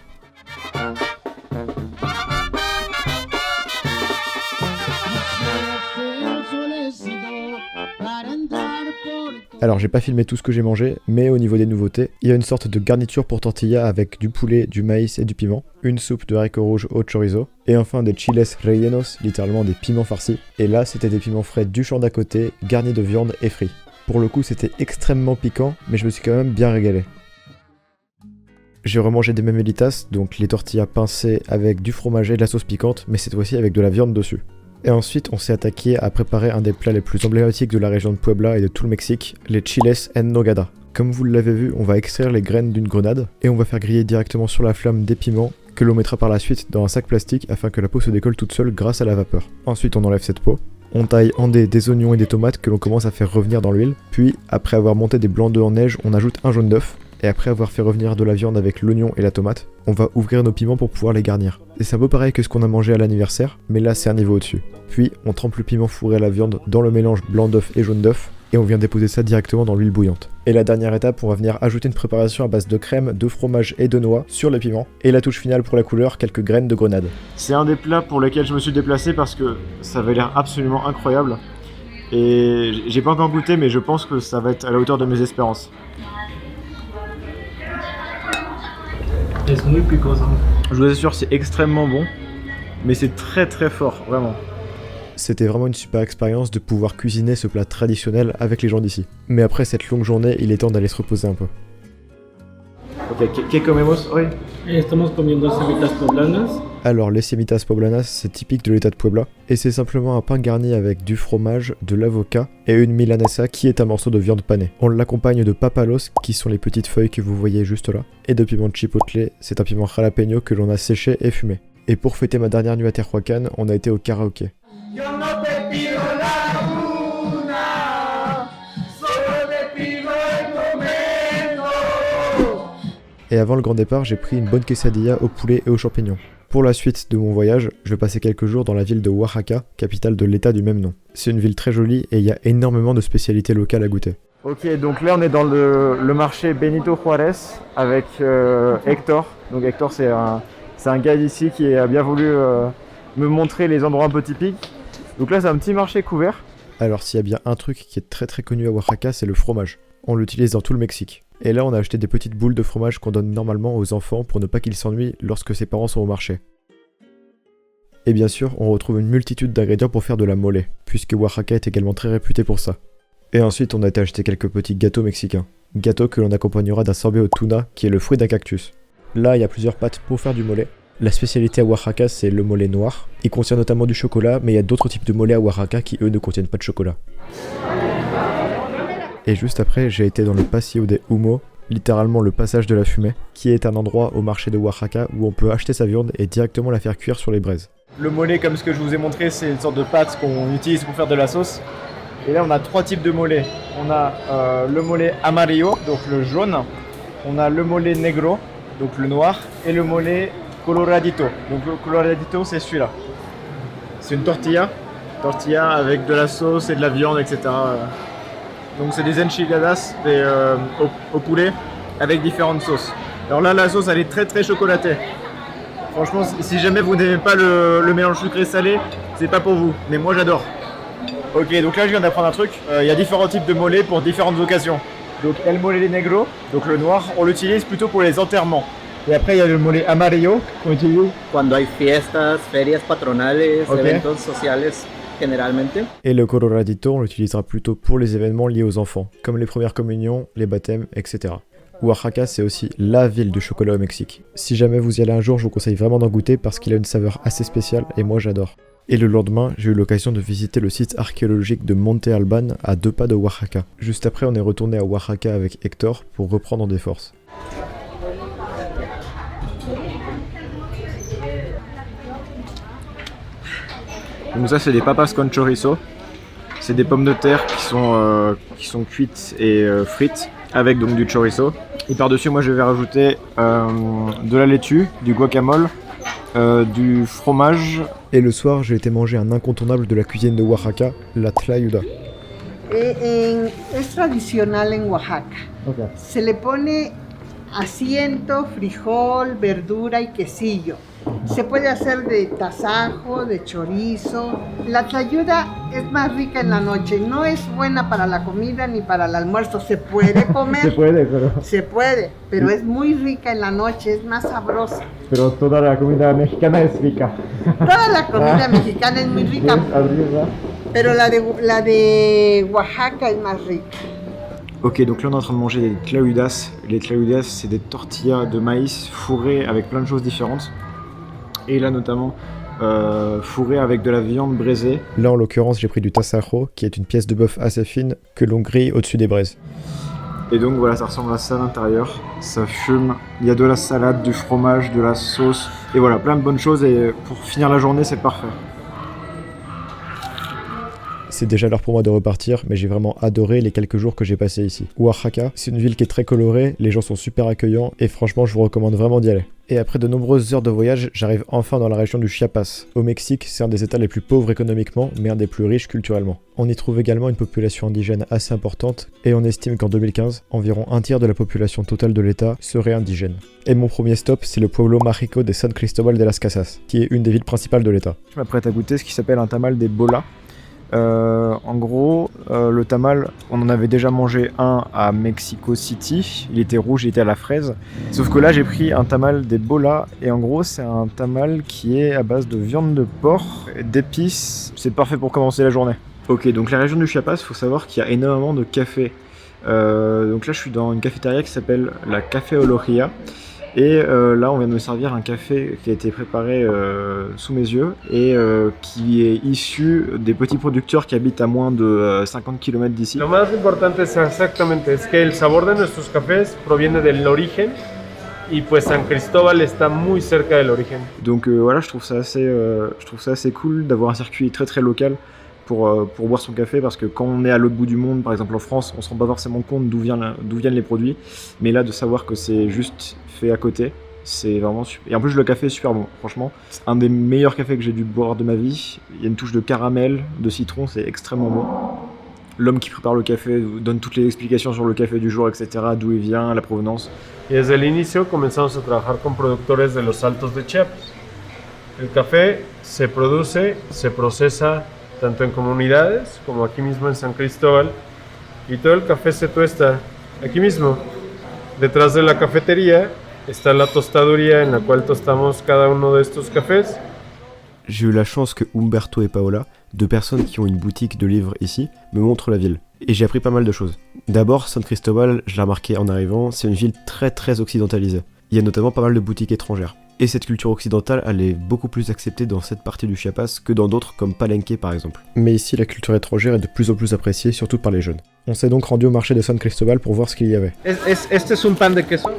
Alors j'ai pas filmé tout ce que j'ai mangé, mais au niveau des nouveautés, il y a une sorte de garniture pour tortilla avec du poulet, du maïs et du piment, une soupe de haricots rouges au chorizo, et enfin des chiles rellenos, littéralement des piments farcis. Et là, c'était des piments frais du champ d'à côté, garnis de viande et frits. Pour le coup, c'était extrêmement piquant, mais je me suis quand même bien régalé. J'ai remangé des memelitas, donc les tortillas pincées avec du fromage et de la sauce piquante, mais cette fois-ci avec de la viande dessus. Et ensuite, on s'est attaqué à préparer un des plats les plus emblématiques de la région de Puebla et de tout le Mexique, les chiles en nogada. Comme vous l'avez vu, on va extraire les graines d'une grenade et on va faire griller directement sur la flamme des piments que l'on mettra par la suite dans un sac plastique afin que la peau se décolle toute seule grâce à la vapeur. Ensuite on enlève cette peau, on taille en dés des oignons et des tomates que l'on commence à faire revenir dans l'huile, puis après avoir monté des blancs d'œufs en neige, on ajoute un jaune d'œuf, et après avoir fait revenir de la viande avec l'oignon et la tomate, on va ouvrir nos piments pour pouvoir les garnir. Et c'est un peu pareil que ce qu'on a mangé à l'anniversaire, mais là c'est un niveau au-dessus. Puis on trempe le piment fourré à la viande dans le mélange blanc d'œuf et jaune d'œuf, et on vient déposer ça directement dans l'huile bouillante. Et la dernière étape, on va venir ajouter une préparation à base de crème, de fromage et de noix sur les piments. Et la touche finale pour la couleur, quelques graines de grenade. C'est un des plats pour lesquels je me suis déplacé parce que ça avait l'air absolument incroyable. Et j'ai pas encore goûté, mais je pense que ça va être à la hauteur de mes espérances. Je vous assure, c'est extrêmement bon, mais c'est très très fort, vraiment. C'était vraiment une super expérience de pouvoir cuisiner ce plat traditionnel avec les gens d'ici. Mais après cette longue journée, il est temps d'aller se reposer un peu. Ok, ¿qué comemos hoy? Estamos comiendo semitas poblanas. Alors les semitas poblanas, c'est typique de l'état de Puebla, et c'est simplement un pain garni avec du fromage, de l'avocat et une milanesa qui est un morceau de viande panée. On l'accompagne de papalos, qui sont les petites feuilles que vous voyez juste là, et de piment chipotle, c'est un piment jalapeño que l'on a séché et fumé. Et pour fêter ma dernière nuit à Tehuacán, on a été au karaoké. Et avant le grand départ, j'ai pris une bonne quesadilla au poulet et aux champignons. Pour la suite de mon voyage, je vais passer quelques jours dans la ville de Oaxaca, capitale de l'état du même nom. C'est une ville très jolie et il y a énormément de spécialités locales à goûter. Ok, donc là on est dans le marché Benito Juárez avec Hector. Donc Hector c'est un gars d'ici qui a bien voulu me montrer les endroits un peu typiques. Donc là c'est un petit marché couvert. Alors s'il y a bien un truc qui est très connu à Oaxaca, c'est le fromage. On l'utilise dans tout le Mexique. Et là on a acheté des petites boules de fromage qu'on donne normalement aux enfants pour ne pas qu'ils s'ennuient lorsque ses parents sont au marché. Et bien sûr, on retrouve une multitude d'ingrédients pour faire de la mole, puisque Oaxaca est également très réputé pour ça. Et ensuite on a été acheter quelques petits gâteaux mexicains. Gâteaux que l'on accompagnera d'un sorbet au tuna, qui est le fruit d'un cactus. Là il y a plusieurs pâtes pour faire du mole. La spécialité à Oaxaca c'est le mole noir. Il contient notamment du chocolat, mais il y a d'autres types de mole à Oaxaca qui eux ne contiennent pas de chocolat. Et juste après, j'ai été dans le Pasillo de Humo, littéralement le passage de la fumée, qui est un endroit au marché de Oaxaca où on peut acheter sa viande et directement la faire cuire sur les braises. Le mole, comme ce que je vous ai montré, c'est une sorte de pâte qu'on utilise pour faire de la sauce. Et là, on a trois types de mole. On a le mole amarillo, donc le jaune. On a le mole negro, donc le noir. Et le mole coloradito. Donc le coloradito, c'est celui-là. C'est une tortilla avec de la sauce et de la viande, etc. Donc c'est des enchiladas au poulet avec différentes sauces. Alors là la sauce elle est très chocolatée. Franchement si jamais vous n'aimez pas le mélange sucré-salé, c'est pas pour vous. Mais moi j'adore. Ok, donc là je viens d'apprendre un truc. Il y a différents types de mole pour différentes occasions. Donc el mole negro, donc le noir, on l'utilise plutôt pour les enterrements. Et après il y a le mole amarillo qu'on utilise cuando hay fiestas, ferias patronales, eventos sociales. Et le coloradito, on l'utilisera plutôt pour les événements liés aux enfants, comme les premières communions, les baptêmes, etc. Oaxaca, c'est aussi la ville du chocolat au Mexique. Si jamais vous y allez un jour, je vous conseille vraiment d'en goûter parce qu'il a une saveur assez spéciale et moi j'adore. Et le lendemain, j'ai eu l'occasion de visiter le site archéologique de Monte Alban à 2 pas de Oaxaca. Juste après, on est retourné à Oaxaca avec Hector pour reprendre des forces. Donc ça c'est des papas con chorizo, c'est des pommes de terre qui sont cuites et frites avec donc du chorizo. Et par-dessus moi je vais rajouter de la laitue, du guacamole, du fromage. Et le soir j'ai été manger un incontournable de la cuisine de Oaxaca, la tlayuda. Es tradicional en Oaxaca. Okay. Se le pone asiento, frijol, verdura y quesillo. Se puede hacer de tasajo, de chorizo. La tlayuda es más rica en la noche. No es buena para la comida ni para el almuerzo. Se puede comer. Se puede, pero es muy rica en la noche, es más sabrosa. Pero toda la comida mexicana es rica. Toda la comida mexicana es muy rica. Pero la de Oaxaca es más rica. Ok, donc là on est en train de manger des tlayudas. Les tlayudas, c'est des tortillas de maïs fourrées avec plein de choses différentes. Et là notamment fourré avec de la viande braisée. Là en l'occurrence j'ai pris du tasajo qui est une pièce de bœuf assez fine que l'on grille au-dessus des braises. Et donc voilà, ça ressemble à ça à l'intérieur. Ça fume, il y a de la salade, du fromage, de la sauce, et voilà, plein de bonnes choses, et pour finir la journée, c'est parfait. C'est déjà l'heure pour moi de repartir, mais j'ai vraiment adoré les quelques jours que j'ai passés ici. Oaxaca, c'est une ville qui est très colorée, les gens sont super accueillants, et franchement je vous recommande vraiment d'y aller. Et après de nombreuses heures de voyage, j'arrive enfin dans la région du Chiapas. Au Mexique, c'est un des états les plus pauvres économiquement, mais un des plus riches culturellement. On y trouve également une population indigène assez importante, et on estime qu'en 2015, environ un tiers de la population totale de l'état serait indigène. Et mon premier stop, c'est le pueblo mágico de San Cristóbal de las Casas, qui est une des villes principales de l'état. Je m'apprête à goûter ce qui s'appelle un tamal des bolas. En gros, le tamal, on en avait déjà mangé un à Mexico City, il était rouge, il était à la fraise. Sauf que là, j'ai pris un tamal des bolas, et en gros, c'est un tamal qui est à base de viande de porc, d'épices, c'est parfait pour commencer la journée. Ok, donc la région du Chiapas, il faut savoir qu'il y a énormément de cafés. Donc là, je suis dans une cafétéria qui s'appelle la Cafeología. Et là, on vient de me servir un café qui a été préparé sous mes yeux et qui est issu des petits producteurs qui habitent à moins de 50 km d'ici. Lo más importante es exactamente es que el sabor de nuestros cafés proviene del origen y pues San Cristóbal está muy cerca del origen. Donc voilà, je trouve ça assez cool d'avoir un circuit très très local pour boire son café, parce que quand on est à l'autre bout du monde, par exemple en France, on se rend pas forcément compte d'où viennent les produits, mais là de savoir que c'est juste fait à côté, c'est vraiment super. Et en plus le café est super bon, franchement, c'est un des meilleurs cafés que j'ai dû boire de ma vie. Il y a une touche de caramel, de citron, c'est extrêmement bon. L'homme qui prépare le café donne toutes les explications sur le café du jour, etc., d'où il vient, la provenance. Y desde el inicio comenzamos a trabajar con productores de los Altos de Chiapas. El café se produce, se procesa tanto en comunidades como aquí mismo en San Cristóbal, y todo el café se tuesta aquí mismo. Detrás de la cafetería está la tostaduría en la cual tostamos cada uno de estos cafés. J'ai eu la chance que Humberto et Paola, deux personnes qui ont une boutique de livres ici, me montrent la ville. Et j'ai appris pas mal de choses. D'abord, San Cristóbal, je l'ai remarqué en arrivant, c'est une ville très très occidentalisée. Il y a notamment pas mal de boutiques étrangères. Et cette culture occidentale, elle est beaucoup plus acceptée dans cette partie du Chiapas que dans d'autres comme Palenque par exemple. Mais ici, la culture étrangère est de plus en plus appréciée, surtout par les jeunes. On s'est donc rendu au marché de San Cristóbal pour voir ce qu'il y avait. Este es un pan de queso,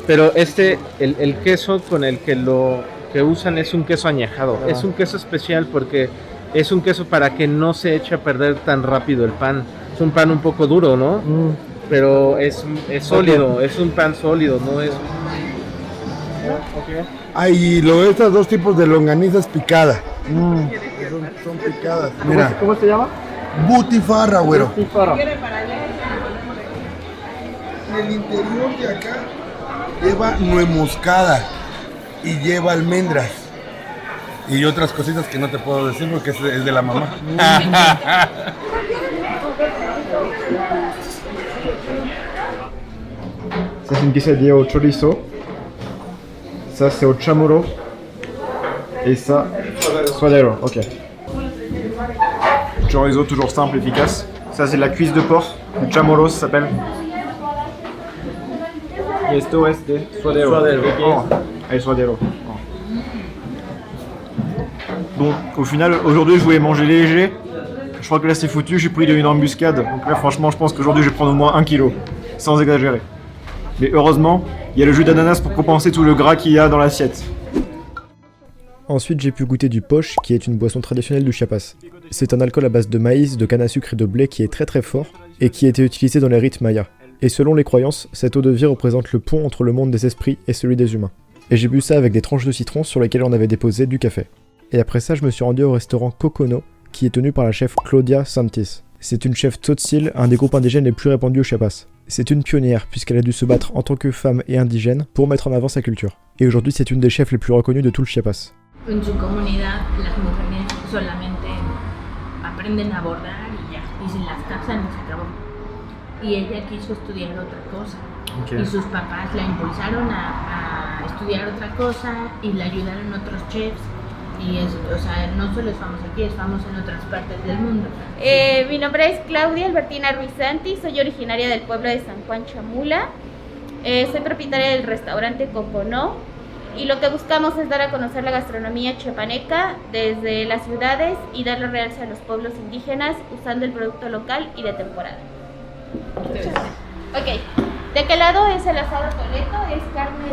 pero el queso con el que lo usan es un queso añejado. Ah. Es un queso especial porque es un queso para que no se eche a perder tan rápido el pan. Es un pan un poco duro, ¿no? Pero es sólido, es un pan sólido, no es... Okay. Hay estos dos tipos de longanizas picadas. Son picadas. Mira. ¿Cómo se llama? Butifarra, güero. Butifarra. En el interior de acá lleva nuez moscada y lleva almendras y otras cositas que no te puedo decir porque es de la mamá. Ça c'est une quesadilla au chorizo. Ça c'est au chamorro. Et ça, suadero, ok. Chorizo toujours simple, efficace. Ça c'est de la cuisse de porc. Le chamorro ça s'appelle. Et esto es de suadero. Oh, el suadero. Oh. Bon, au final, aujourd'hui je voulais manger léger. Je crois que là c'est foutu, j'ai pris une embuscade. Donc là franchement je pense qu'aujourd'hui je vais prendre au moins 1 kilo. Sans exagérer. Mais heureusement, il y a le jus d'ananas pour compenser tout le gras qu'il y a dans l'assiette. Ensuite, j'ai pu goûter du poche, qui est une boisson traditionnelle du Chiapas. C'est un alcool à base de maïs, de canne à sucre et de blé qui est très très fort, et qui a été utilisé dans les rites mayas. Et selon les croyances, cette eau de vie représente le pont entre le monde des esprits et celui des humains. Et j'ai bu ça avec des tranches de citron sur lesquelles on avait déposé du café. Et après ça, je me suis rendu au restaurant Cocono, qui est tenu par la chef Claudia Santis. C'est une chef Tzotzil, un des groupes indigènes les plus répandus au Chiapas. C'est une pionnière puisqu'elle a dû se battre en tant que femme et indigène pour mettre en avant sa culture. Et aujourd'hui, c'est une des chefs les plus reconnues de tout le Chiapas. En su comunidad, las mujeres solamente aprenden a bordar y ya, y se las casan y se acabó. Y ella quiso estudiar otra cosa. Okay. Y sus papás la impulsaron a estudiar otra cosa y la ayudaron otros chefs. Y es, o sea, no solo estamos aquí, estamos en otras partes del mundo. Mi nombre es Claudia Albertina Ruiz Santi, soy originaria del pueblo de San Juan Chamula. Soy propietaria del restaurante Coconó y lo que buscamos es dar a conocer la gastronomía chiapaneca desde las ciudades y darle realce a los pueblos indígenas usando el producto local y de temporada. Ok, ¿de qué lado es el asado toleto? Es carne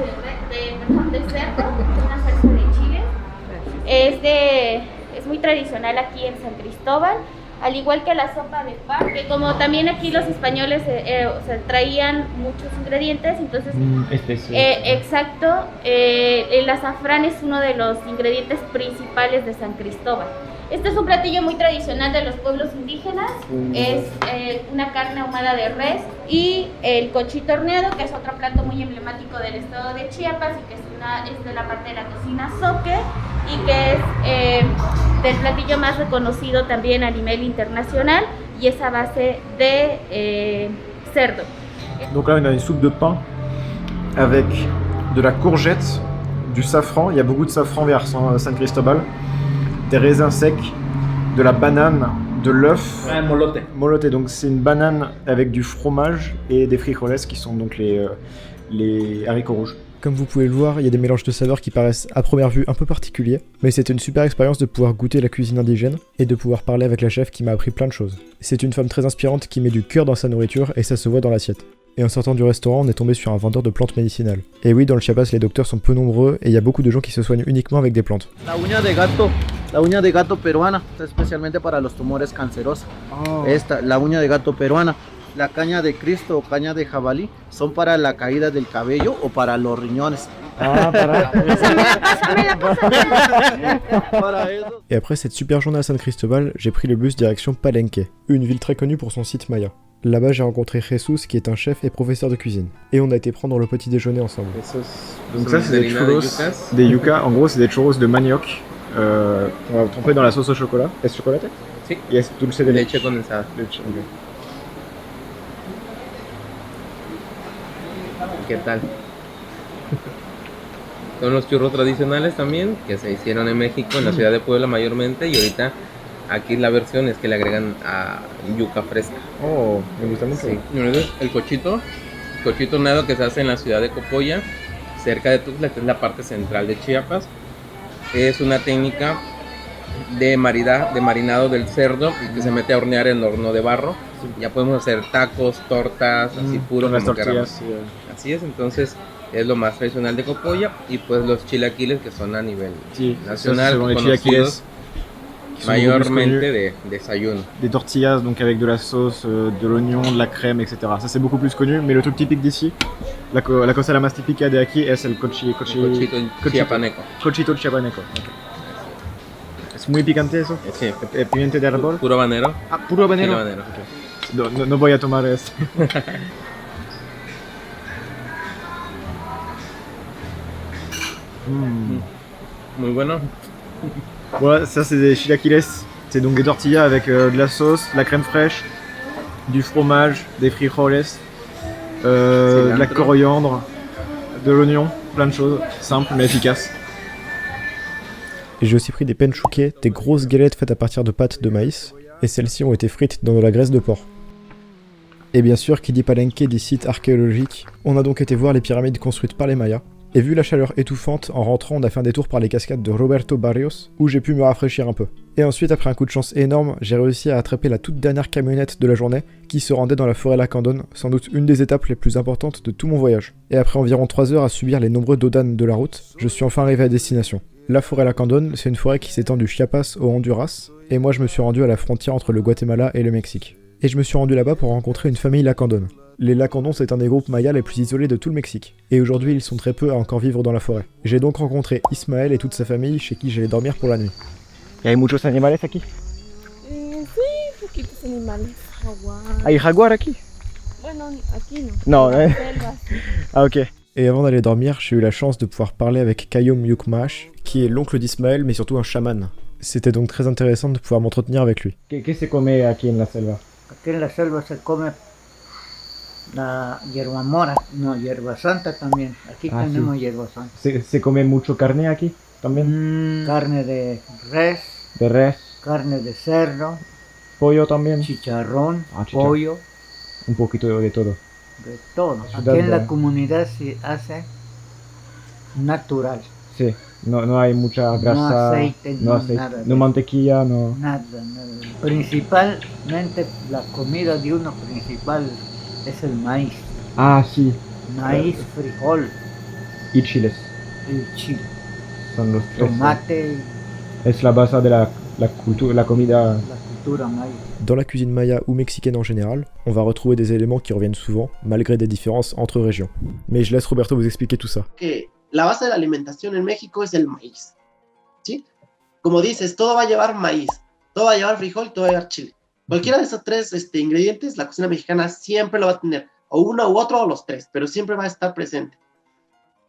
de cerdo, una salsa de chile. Es muy tradicional aquí en San Cristóbal, al igual que la sopa de pan, que como también aquí los españoles traían muchos ingredientes, entonces exacto, el azafrán es uno de los ingredientes principales de San Cristóbal. Este es un platillo muy tradicional de los pueblos indígenas, es una carne ahumada de res y el cochito horneado, que es otro plato muy emblemático del estado de Chiapas y que es de la parte de la cocina zoque y que es del platillo más reconocido también a nivel internacional y es a base de cerdo. Donc là on a une soupe de pain avec de la courgette, du safran, il y a beaucoup de safran vers San Cristóbal, des raisins secs, de la banane, de l'œuf. Molote. Molote, donc c'est une banane avec du fromage et des frijoles qui sont donc les haricots rouges. Comme vous pouvez le voir, il y a des mélanges de saveurs qui paraissent à première vue un peu particuliers, mais c'était une super expérience de pouvoir goûter la cuisine indigène et de pouvoir parler avec la chef qui m'a appris plein de choses. C'est une femme très inspirante qui met du cœur dans sa nourriture et ça se voit dans l'assiette. Et en sortant du restaurant, on est tombé sur un vendeur de plantes médicinales. Et oui, dans le Chiapas, les docteurs sont peu nombreux et il y a beaucoup de gens qui se soignent uniquement avec des plantes. La uña de gato peruana, especialmente para los tumores cancerosos. La uña de gato peruana. La caña de Cristo o caña de jabalí son para la caída del cabello o para los riñones. Et après cette super journée à San Cristóbal, j'ai pris le bus direction Palenque, une ville très connue pour son site maya. Là-bas, j'ai rencontré Jesus, qui est un chef et professeur de cuisine. Et on a été prendre le petit déjeuner ensemble. Donc ça, c'est des churros, des yucas. En gros, c'est des churros de manioc qu'on va tremper dans la sauce au chocolat. ¿Es chocolate? Sí. Y es dulce de leche. Leche condensada. Leche, okay. ¿Qué tal? Son los churros tradicionales también, que se hicieron en México, en la ciudad de Puebla mayormente, y ahorita aquí la versión es que le agregan a yuca fresca. Oh, me gusta mucho. Sí. Entonces, el cochito horneado que se hace en la ciudad de Copolla, cerca de Tuxtla, que es la parte central de Chiapas, es una técnica de marinado del cerdo y que se mete a hornear en horno de barro. Ya podemos hacer tacos, tortas, así puros como queramos. Así es, entonces es lo más tradicional de Copolla y pues los chilaquiles que son a nivel nacional conocidos mayormente de desayuno. Des tortillas donc avec de la sauce, de l'oignon, de la crème, etc. Ça c'est beaucoup plus connu, mais le truc typique d'ici, la cosa la más típica de aquí es el cochito chiapaneco. Cochito chiapaneco. Okay. ¿Es muy picante eso? Sí. ¿Pimiento de árbol? Puro habanero. Ah, puro habanero. Okay. No voy a tomar eso. Muy bueno. Voilà, ça c'est des chilaquiles. C'est donc des tortillas avec de la sauce, de la crème fraîche, du fromage, des frijoles, de la coriandre, de l'oignon, plein de choses, simples mais efficaces. Et j'ai aussi pris des penchouquets, des grosses galettes faites à partir de pâtes de maïs, et celles-ci ont été frites dans de la graisse de porc. Et bien sûr, qui dit Palenque dit site archéologique, on a donc été voir les pyramides construites par les Mayas, et vu la chaleur étouffante, en rentrant on a fait un détour par les cascades de Roberto Barrios, où j'ai pu me rafraîchir un peu. Et ensuite, après un coup de chance énorme, j'ai réussi à attraper la toute dernière camionnette de la journée, qui se rendait dans la forêt Lacandon, sans doute une des étapes les plus importantes de tout mon voyage. Et après environ 3 heures à subir les nombreux dodanes de la route, je suis enfin arrivé à destination. La forêt Lacandon, c'est une forêt qui s'étend du Chiapas au Honduras, et moi je me suis rendu à la frontière entre le Guatemala et le Mexique. Et je me suis rendu là-bas pour rencontrer une famille Lacandon. Les Lacandons, c'est un des groupes mayas les plus isolés de tout le Mexique. Et aujourd'hui, ils sont très peu à encore vivre dans la forêt. J'ai donc rencontré Ismaël et toute sa famille chez qui j'allais dormir pour la nuit. ¿Y hay muchos animales aquí? Sí, poquitos animales. Jaguar. ¿Hay jaguar aquí? Bueno, aquí no. No, Ah ok. Et avant d'aller dormir, j'ai eu la chance de pouvoir parler avec Kayom Yukmash, qui est l'oncle d'Ismaël, mais surtout un chaman. C'était donc très intéressant de pouvoir m'entretenir avec lui. ¿Qué se come aquí en la selva? Aquí en la selva se come la hierba mora, no, hierba santa también. Aquí tenemos hierba santa. ¿Se come mucho carne aquí también? Carne de res. De res. Carne de cerdo. Pollo también. Chicharrón, pollo. Un poquito de todo. De todo. Aquí en la comunidad se hace natural. Sí, no hay mucha grasa. No aceite, nada. No mantequilla, no. Nada. Principalmente la comida de uno principal es el maíz. Ah, sí. Maíz, frijol Y chiles. y chile. Son los tres. Tomate, Es la base de la comida. la cultura maya. Dans la cuisine maya ou mexicaine en général, on va retrouver des éléments qui reviennent souvent, malgré des différences entre régions. Mais je laisse Roberto vous expliquer tout ça. Que la base de la alimentación en México es el maíz, ¿sí? Como dices, todo va a llevar maíz, todo va a llevar frijol, todo va a llevar chile. Cualquiera de esos tres ingredientes, la cocina mexicana siempre lo va a tener, o uno u otro o los tres, pero siempre va a estar presente.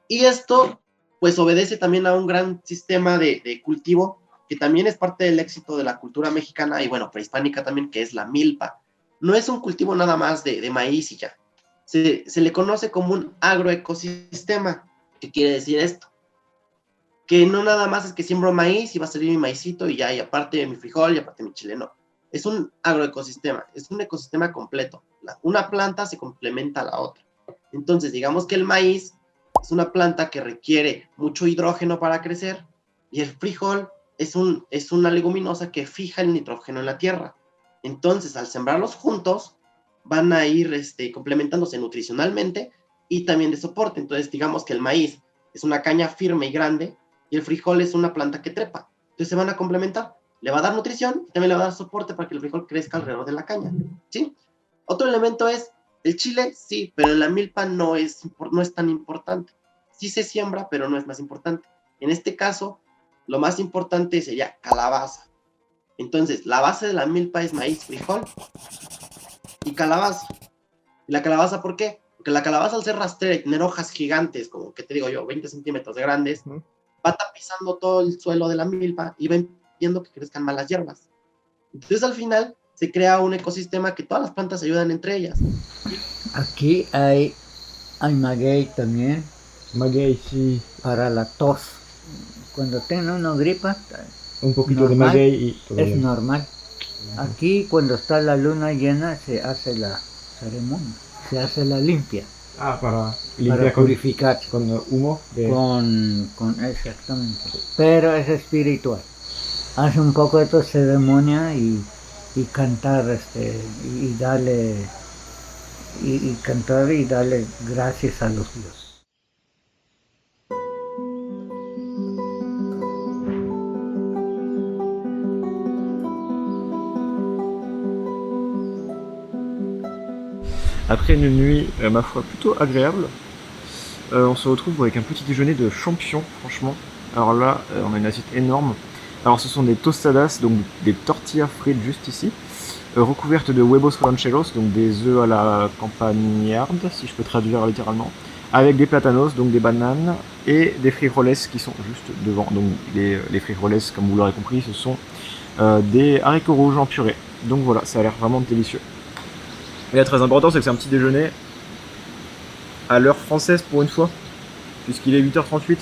Y esto, pues, obedece también a un gran sistema de cultivo, que también es parte del éxito de la cultura mexicana y, bueno, prehispánica también, que es la milpa. No es un cultivo nada más de maíz y ya. Se le conoce como un agroecosistema. ¿Qué quiere decir esto? Que no nada más es que siembro maíz y va a salir mi maicito y ya, y aparte mi frijol y aparte mi chile, no. Es un agroecosistema, es un ecosistema completo. Una planta se complementa a la otra. Entonces, digamos que el maíz es una planta que requiere mucho hidrógeno para crecer y el frijol es una leguminosa que fija el nitrógeno en la tierra. Entonces, al sembrarlos juntos, van a ir complementándose nutricionalmente y también de soporte. Entonces, digamos que el maíz es una caña firme y grande y el frijol es una planta que trepa. Entonces, se van a complementar. Le va a dar nutrición y también le va a dar soporte para que el frijol crezca alrededor de la caña, ¿sí? Otro elemento es el chile, sí, pero en la milpa no es tan importante. Sí se siembra, pero no es más importante. En este caso, lo más importante sería calabaza. Entonces, la base de la milpa es maíz, frijol y calabaza. ¿Y la calabaza por qué? Porque la calabaza, al ser rastrera y tener hojas gigantes, como que te digo yo, 20 centímetros de grandes, va tapizando todo el suelo de la milpa y va impidiendo que crezcan malas hierbas. Entonces, al final, se crea un ecosistema que todas las plantas ayudan entre ellas. Aquí hay maguey también. Maguey, sí. Para la tos. Cuando tenga una gripa, un poquito normal, de maguey y todo es bien. normal. Aquí cuando está la luna llena se hace la ceremonia, se hace la limpia. Ah, para purificar. Con humo. Exactamente. Pero es espiritual. Hace un poco de esta ceremonia y cantar y darle cantar y darle gracias a los dioses. Après une nuit, ma foi, plutôt agréable, on se retrouve avec un petit déjeuner de champion, franchement. Alors là, on a une assiette énorme. Alors ce sont des tostadas, donc des tortillas frites juste ici, recouvertes de huevos rancheros, donc des œufs à la campagnarde, si je peux traduire littéralement, avec des platanos, donc des bananes, et des frijoles qui sont juste devant. Donc les frijoles, comme vous l'aurez compris, ce sont des haricots rouges en purée. Donc voilà, ça a l'air vraiment délicieux. Et là, très important, c'est que c'est un petit déjeuner à l'heure française pour une fois, puisqu'il est 8h38.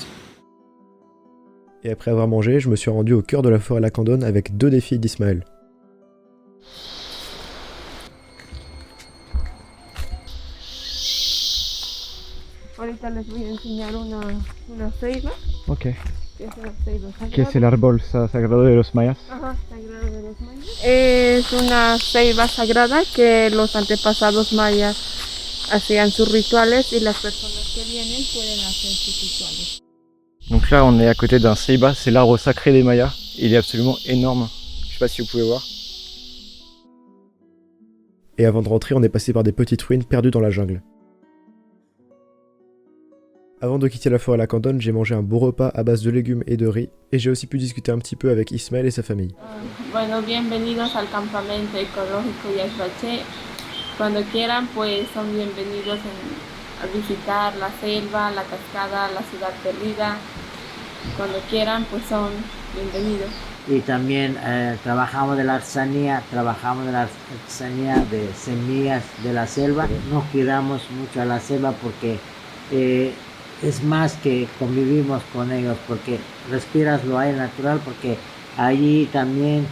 Et après avoir mangé, je me suis rendu au cœur de la forêt lacandone avec 2 des filles d'Ismaël. Ahorita les voy a enseñar una ceiba. Ok. Que es una ceiba sagrada. ¿Qué es el árbol sagrado de los mayas? Ajá, sagrado de los mayas. Es una ceiba sagrada que los antepasados mayas hacían sus rituales y las personas que vienen pueden hacer sus rituales. Donc là, on est à côté d'un ceiba, c'est l'arbre sacré des Mayas. Il est absolument énorme. Je sais pas si vous pouvez voir. Et avant de rentrer, on est passé par des petites ruines perdues dans la jungle. Avant de quitter la forêt lacandone, j'ai mangé un beau repas à base de légumes et de riz, et j'ai aussi pu discuter un petit peu avec Ismaël et sa famille. Bueno, bienvenidos al campamento ecológico Yaxbaché. Cuando quieran, pues son bienvenidos a visitar la selva, la cascada, la ciudad perdida. Cuando quieran, pues son bienvenidos. Y también trabajamos de la artesanía de semillas de la selva. Nos cuidamos mucho a la selva porque es más que convivimos con ellos, porque respiras lo aire natural, porque allí también,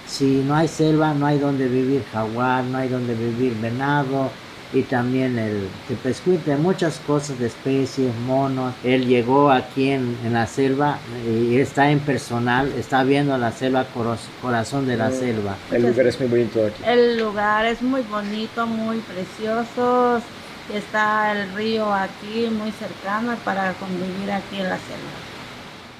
si no hay selva, no hay donde vivir jaguar, no hay donde vivir venado, y también el tepezcuintle, muchas cosas de especies, monos. Él llegó aquí en la selva y está en personal, está viendo la selva, corazón de la selva. El lugar es muy bonito aquí. El lugar es muy bonito, muy precioso. y está el río aquí muy cercano para convivir aquí en la selva.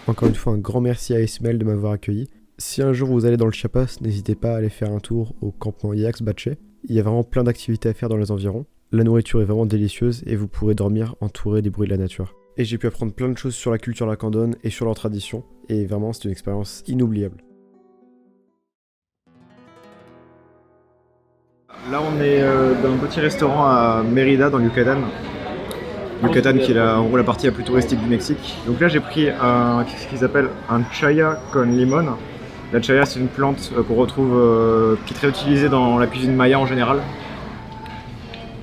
Encore une fois, un grand merci à Ismaël de m'avoir accueilli. Si un jour vous allez dans le Chiapas, n'hésitez pas à aller faire un tour au campement Yaxbache. Il y a vraiment plein d'activités à faire dans les environs. La nourriture est vraiment délicieuse et vous pourrez dormir entouré des bruits de la nature. Et j'ai pu apprendre plein de choses sur la culture lacandone et sur leurs traditions, et vraiment c'est une expérience inoubliable. Là on est dans un petit restaurant à Mérida dans Yucatan. Yucatan qui est en gros la partie la plus touristique du Mexique. Donc là j'ai pris ce qu'ils appellent un chaya con limon. La chaya c'est une plante qu'on retrouve, qui est très utilisée dans la cuisine maya en général.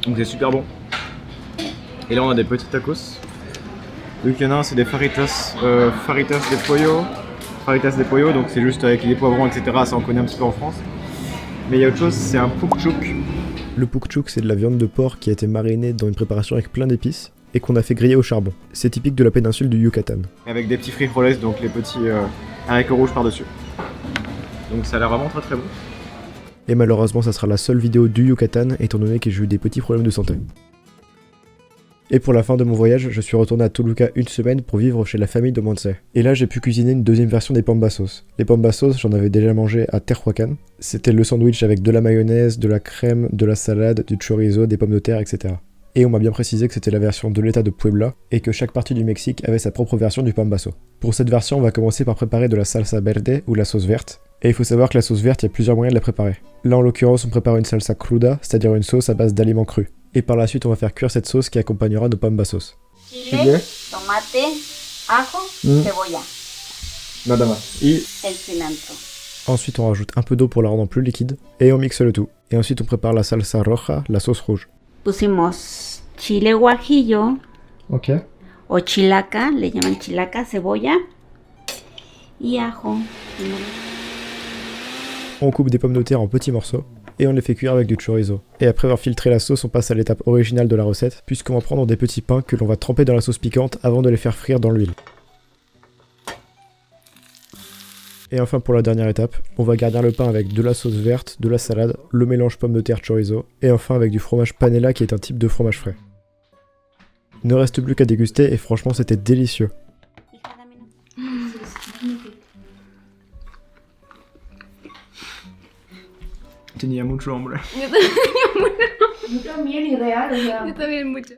Donc c'est super bon. Et là on a des petits tacos. Donc il y en a un c'est des faritas de pollo. Faritas de pollo, donc c'est juste avec les poivrons etc. Ça on connaît un petit peu en France. Mais il y a autre chose, c'est un pukchuk. Le pukchuk c'est de la viande de porc qui a été marinée dans une préparation avec plein d'épices et qu'on a fait griller au charbon. C'est typique de la péninsule du Yucatan. Avec des petits frijoles, donc les petits haricots rouges par-dessus. Donc ça a l'air vraiment très très bon. Et malheureusement ça sera la seule vidéo du Yucatan étant donné que j'ai eu des petits problèmes de santé. Et pour la fin de mon voyage, je suis retourné à Toluca une semaine pour vivre chez la famille de Montse. Et là j'ai pu cuisiner une deuxième version des pambazos. Les pambazos j'en avais déjà mangé à Tehuacan. C'était le sandwich avec de la mayonnaise, de la crème, de la salade, du chorizo, des pommes de terre, etc. Et on m'a bien précisé que c'était la version de l'état de Puebla et que chaque partie du Mexique avait sa propre version du pambazo. Pour cette version, on va commencer par préparer de la salsa verde ou la sauce verte. Et il faut savoir que la sauce verte, il y a plusieurs moyens de la préparer. Là en l'occurrence, on prépare une salsa cruda, c'est-à-dire une sauce à base d'aliments crus. Et par la suite, on va faire cuire cette sauce qui accompagnera nos pambazos. Chile, tomate, ajo, cebolla. Nada más. Y el cilantro. Ensuite, on rajoute un peu d'eau pour la rendre plus liquide et on mixe le tout. Et ensuite, on prépare la salsa roja, la sauce rouge. Pusimos chile guajillo, Ok. o chilaca, le llaman chilaca, cebolla y ajo. On coupe des pommes de terre en petits morceaux et on les fait cuire avec du chorizo. Et après avoir filtré la sauce, on passe à l'étape originale de la recette, puisqu'on va prendre des petits pains que l'on va tremper dans la sauce piquante avant de les faire frire dans l'huile. Et enfin pour la dernière étape, on va garnir le pain avec de la sauce verte, de la salade, le mélange pommes de terre chorizo, et enfin avec du fromage panela qui est un type de fromage frais. Il ne reste plus qu'à déguster et franchement c'était délicieux. tenía mucho hambre. Mucho miel ideal, o sea. Yo también mucho.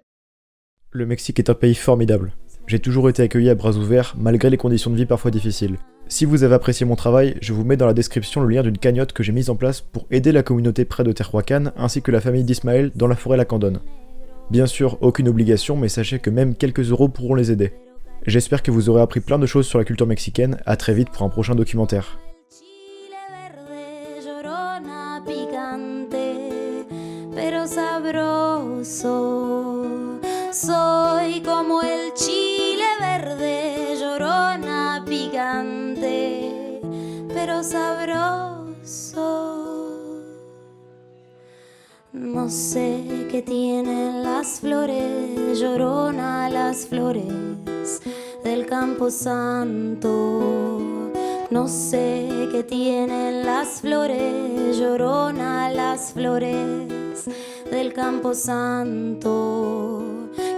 Le Mexique est un pays formidable. J'ai toujours été accueilli à bras ouverts malgré les conditions de vie parfois difficiles. Si vous avez apprécié mon travail, je vous mets dans la description le lien d'une cagnotte que j'ai mise en place pour aider la communauté près de Tehuacan ainsi que la famille d'Ismaël dans la forêt lacandone. Bien sûr, aucune obligation, mais sachez que même quelques euros pourront les aider. J'espère que vous aurez appris plein de choses sur la culture mexicaine, à très vite pour un prochain documentaire. Pero sabroso, soy como el chile verde, llorona picante, pero sabroso. No sé qué tienen las flores, llorona, las flores del Campo Santo. No sé qué tienen las flores, llorona, las flores del Campo Santo,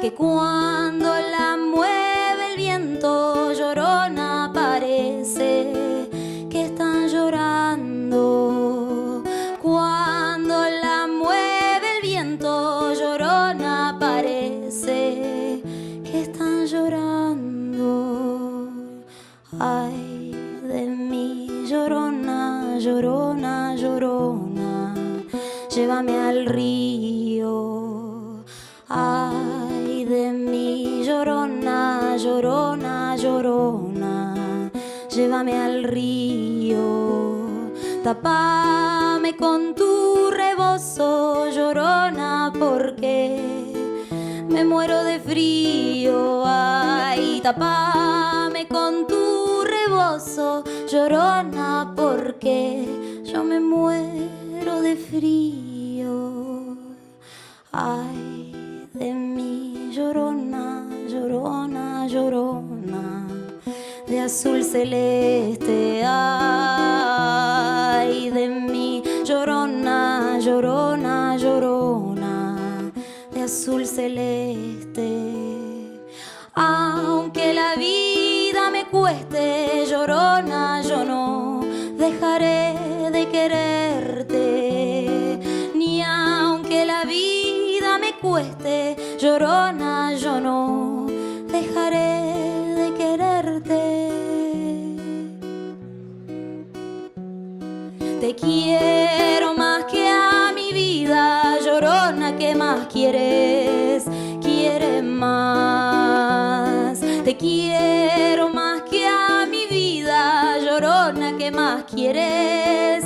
que cuando la mueve el viento, llorona, parece que están llorando. Cuando la mueve el viento, llorona, parece que están llorando. Ay, de mí, llorona, llorona, llorona, llévame al río. Ay, de mí, llorona, llorona, llorona, llévame al río. Tapame con tu rebozo, llorona, porque me muero de frío. Ay, tapame con tu rebozo, llorona, porque yo me muero de frío. Ay, de mí, llorona, llorona, llorona, de azul celeste. Ay, de mí, llorona, llorona, llorona, de azul celeste. celeste. Aunque la vida me cueste, llorona, yo no dejaré de quererte. Ni aunque la vida me cueste, llorona, yo no dejaré de quererte. Te quiero más que a mi vida, llorona, ¿qué más quieres? ¿Quieres más? Te quiero más que a mi vida, llorona, ¿qué más quieres?